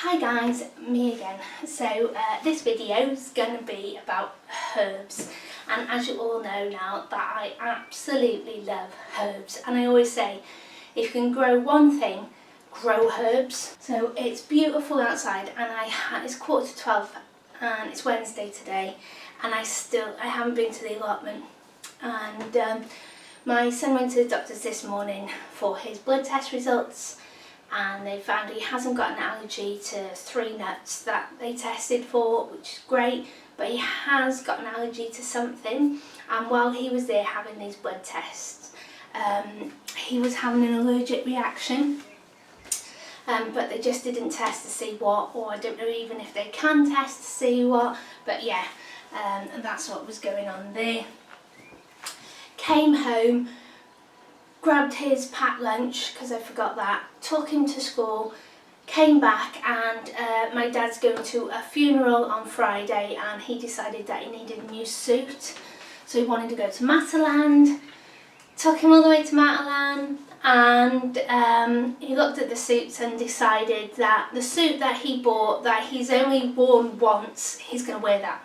Hi guys, me again. So this video is going to be about herbs, and as you all know now that I absolutely love herbs, and I always say if you can grow one thing, grow herbs. So it's beautiful outside, and it's 11:45 and it's Wednesday today, and I haven't been to the allotment, and my son went to the doctor's this morning for his blood test results, and they found he hasn't got an allergy to 3 nuts that they tested for, which is great, but he has got an allergy to something. And while he was there having these blood tests, he was having an allergic reaction, but they just didn't test to see what, or I don't know even if they can test to see what, but yeah, and that's what was going on there. Came home, grabbed his packed lunch because I forgot that, took him to school, came back, and my dad's going to a funeral on Friday, and he decided that he needed a new suit, so he wanted to go to Mataland. Took him all the way to Mataland, and he looked at the suits and decided that the suit that he bought, that he's only worn once, he's going to wear that.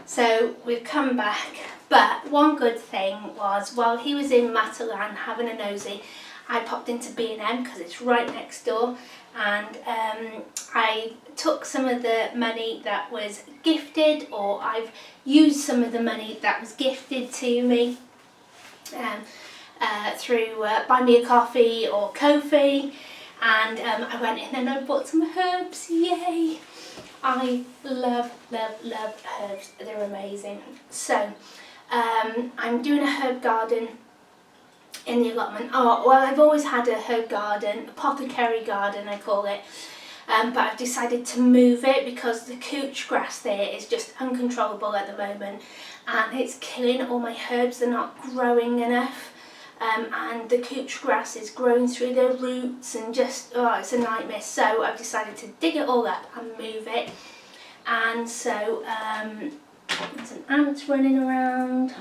So we've come back, but one good thing was while he was in Mataland having a nosy, I popped into B&M because it's right next door, and I took some of the money that was gifted, or I've used some of the money that was gifted to me through Buy Me a Coffee or Ko-fi, and I went in and I bought some herbs, yay! I love herbs, they're amazing. So I'm doing a herb garden in the allotment. Oh, well, I've always had a herb garden, apothecary garden I call it, but I've decided to move it because the couch grass there is just uncontrollable at the moment, and it's killing all my herbs. They're not growing enough, and the couch grass is growing through their roots, and just, oh, it's a nightmare. So I've decided to dig it all up and move it. And so there's an ant running around.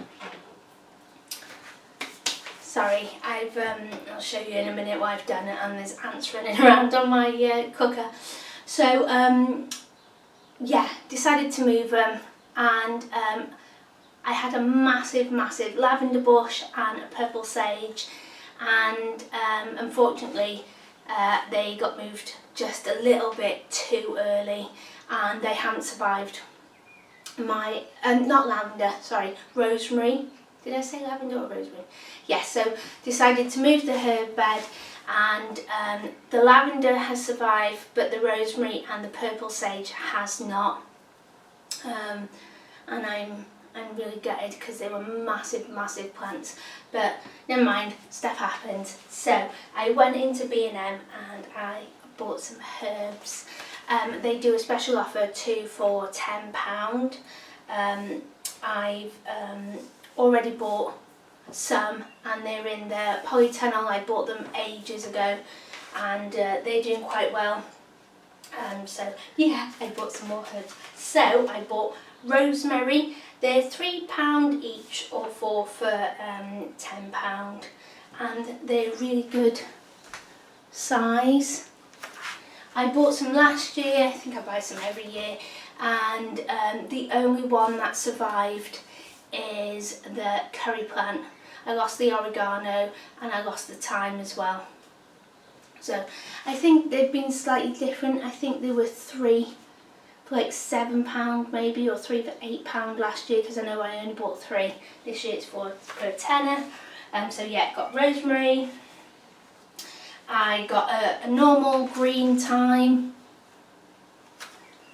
Sorry, I'll show you in a minute what I've done, and there's ants running around on my cooker. So yeah, decided to move them, and I had a massive lavender bush and a purple sage, and unfortunately they got moved just a little bit too early, and they haven't survived. My not lavender, sorry, rosemary. Did I say lavender or rosemary? Yes, so decided to move the herb bed, and the lavender has survived, but the rosemary and the purple sage has not. And I'm really gutted because they were massive plants, but never mind, stuff happens. So I went into B&M and I bought some herbs. They do a special offer, 2 for £10. I've already bought some, and they're in the polytunnel. I bought them ages ago, and they're doing quite well. So yeah, I bought some more herbs. So I bought rosemary. They're £3 each, or 4 for £10, and they're really good size. I bought some last year. I think I buy some every year, and the only one that survived is the curry plant. I lost the oregano and I lost the thyme as well. So I think they've been slightly different. I think there were 3 for like £7 maybe, or 3 for £8 last year, because I know I only bought 3. This year it's for a tenner. So yeah, got rosemary. I got a normal green thyme,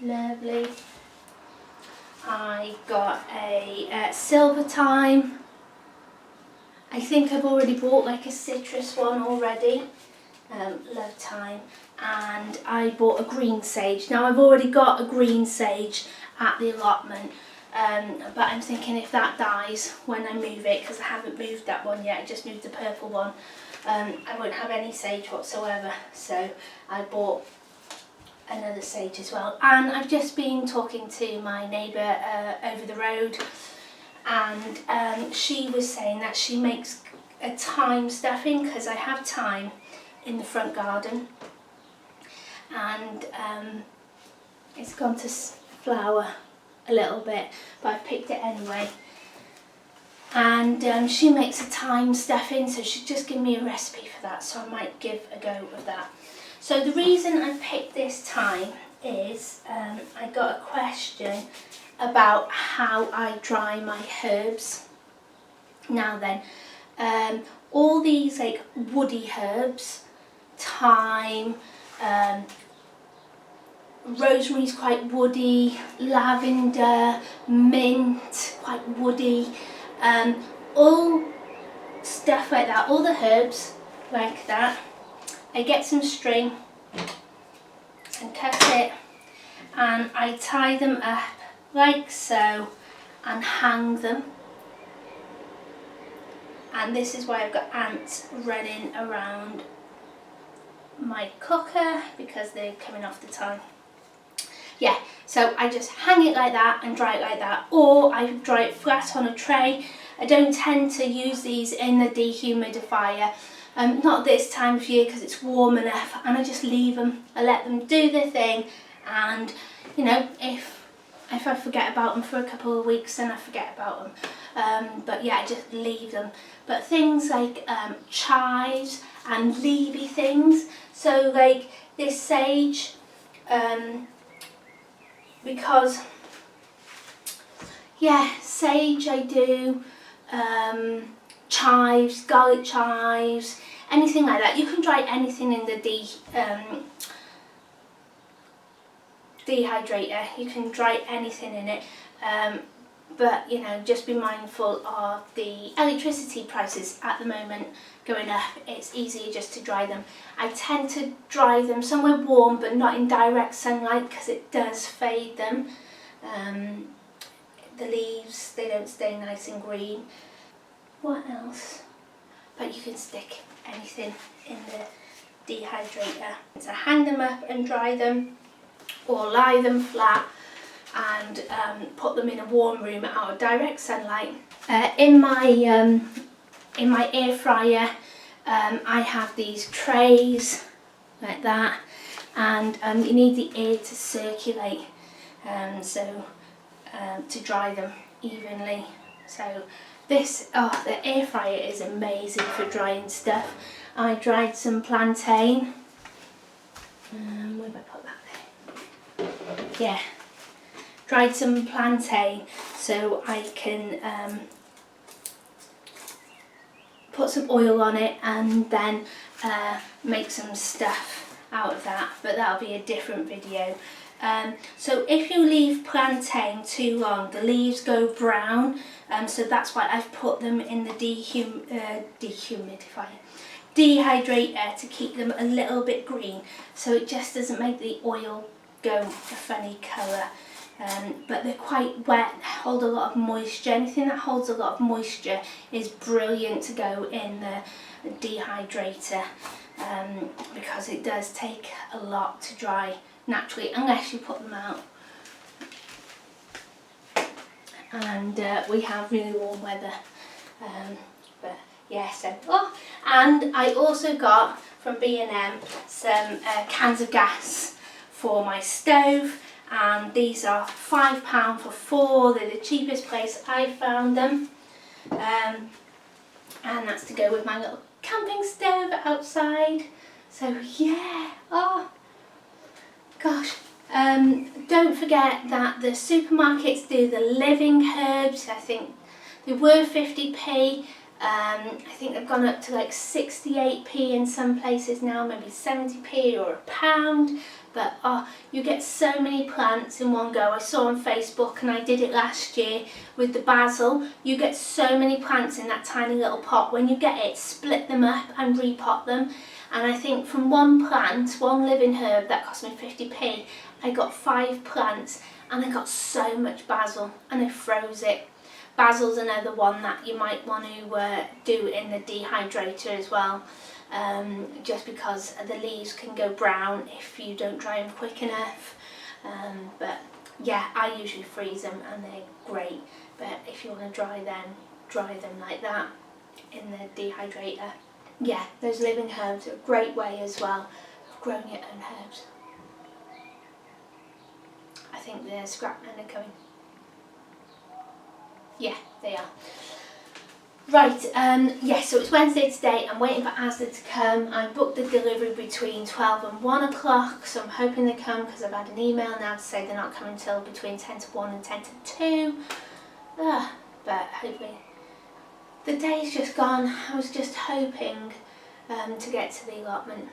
lovely. I got a silver thyme. I think I've already bought like a citrus one already. Love thyme. And I bought a green sage. Now I've already got a green sage at the allotment, but I'm thinking if that dies when I move it, because I haven't moved that one yet, I just moved the purple one, I won't have any sage whatsoever. So I bought another sage as well. And I've just been talking to my neighbour over the road, and she was saying that she makes a thyme stuffing, because I have thyme in the front garden, and it's gone to flower a little bit, but I've picked it anyway. And she makes a thyme stuffing, so she's just given me a recipe for that, so I might give a go of that. So the reason I picked this thyme is I got a question about how I dry my herbs. Now then, all these like woody herbs, thyme, rosemary's quite woody, lavender, mint, quite woody, all stuff like that, all the herbs like that. I get some string and cut it, and I tie them up like so and hang them. And this is why I've got ants running around my cooker, because they're coming off the thyme. Yeah, so I just hang it like that and dry it like that, or I dry it flat on a tray. I don't tend to use these in the dehumidifier, not this time of year because it's warm enough, and I just leave them. I let them do their thing, and you know, if I forget about them for a couple of weeks, then I forget about them. But yeah, I just leave them. But things like chives and leafy things, so like this sage, because yeah, sage I do, chives, garlic chives, anything like that. You can dry anything in the dehydrator. You can dry anything in it, but you know, just be mindful of the electricity prices at the moment going up. It's easier just to dry them. I tend to dry them somewhere warm but not in direct sunlight, because it does fade them. The leaves, they don't stay nice and green. What else? But you can stick anything in the dehydrator. So hang them up and dry them, or lie them flat and put them in a warm room out of direct sunlight. In my air fryer, I have these trays like that, and you need the air to circulate, to dry them evenly. So this, the air fryer is amazing for drying stuff. I dried some plantain. Where have I put that there? Yeah, dried some plantain so I can put some oil on it and then make some stuff out of that, but that'll be a different video. So if you leave plantain too long, the leaves go brown, so that's why I've put them in the dehydrator to keep them a little bit green, so it just doesn't make the oil go a funny colour. But they're quite wet, hold a lot of moisture. Anything that holds a lot of moisture is brilliant to go in the dehydrator, because it does take a lot to dry naturally unless you put them out. And we have really warm weather, but yeah, so and I also got from B&M some cans of gas for my stove, and these are £5 for 4. They're the cheapest place I found them, and that's to go with my little camping stove outside. So yeah, gosh, don't forget that the supermarkets do the living herbs. I think they were 50p. I think they've gone up to like 68p in some places now, maybe 70p or £1. But you get so many plants in one go. I saw on Facebook, and I did it last year with the basil. You get so many plants in that tiny little pot. When you get it, split them up and repot them. And I think from one plant, one living herb that cost me 50p, I got 5 plants, and I got so much basil, and I froze it. Basil's another one that you might want to do in the dehydrator as well, just because the leaves can go brown if you don't dry them quick enough. But yeah, I usually freeze them and they're great, but if you want to dry them like that in the dehydrator. Yeah, those living herbs are a great way as well of growing your own herbs. think the scrapmen are coming. Yeah, they are. Right, yeah, so it's Wednesday today. I'm waiting for Asda to come. I booked the delivery between 12 and 1 o'clock, so I'm hoping they come because I've had an email now to say they're not coming till between 10 to 1 and 10 to 2. But hopefully. The day's just gone. I was just hoping to get to the allotment,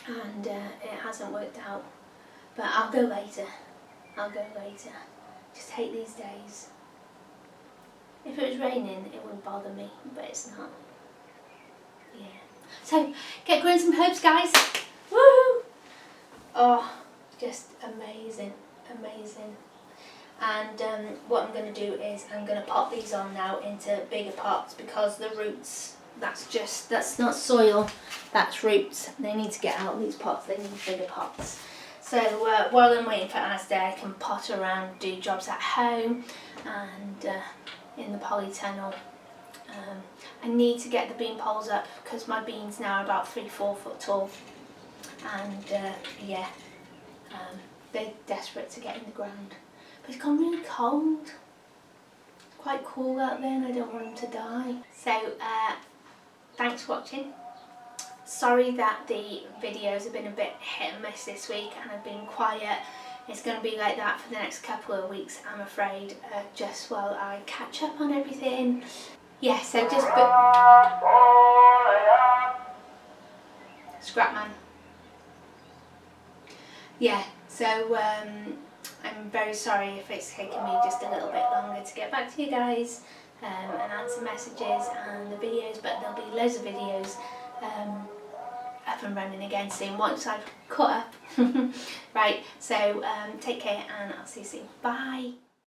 and it hasn't worked out. But I'll go later. Just hate these days. If it was raining, it wouldn't bother me, but it's not. Yeah. So, get growing some herbs, guys. Woo! Oh, just amazing. And what I'm going to do is I'm going to pop these on now into bigger pots, because the roots, that's not soil, that's roots. They need to get out of these pots, they need bigger pots. So while I'm waiting for Asda, I can potter around, do jobs at home and in the polytunnel. I need to get the bean poles up because my beans now are about 3-4 foot tall, and yeah, they're desperate to get in the ground. But it's gone really cold, quite cool out there, and I don't want them to die. So thanks for watching. Sorry that the videos have been a bit hit and miss this week and I've been quiet. It's going to be like that for the next couple of weeks, I'm afraid, just while I catch up on everything. Yeah, so just Scrapman. Yeah, so I'm very sorry if it's taken me just a little bit longer to get back to you guys and answer messages and the videos, but there'll be loads of videos up and running again soon once I've caught up. Right, so take care and I'll see you soon. Bye.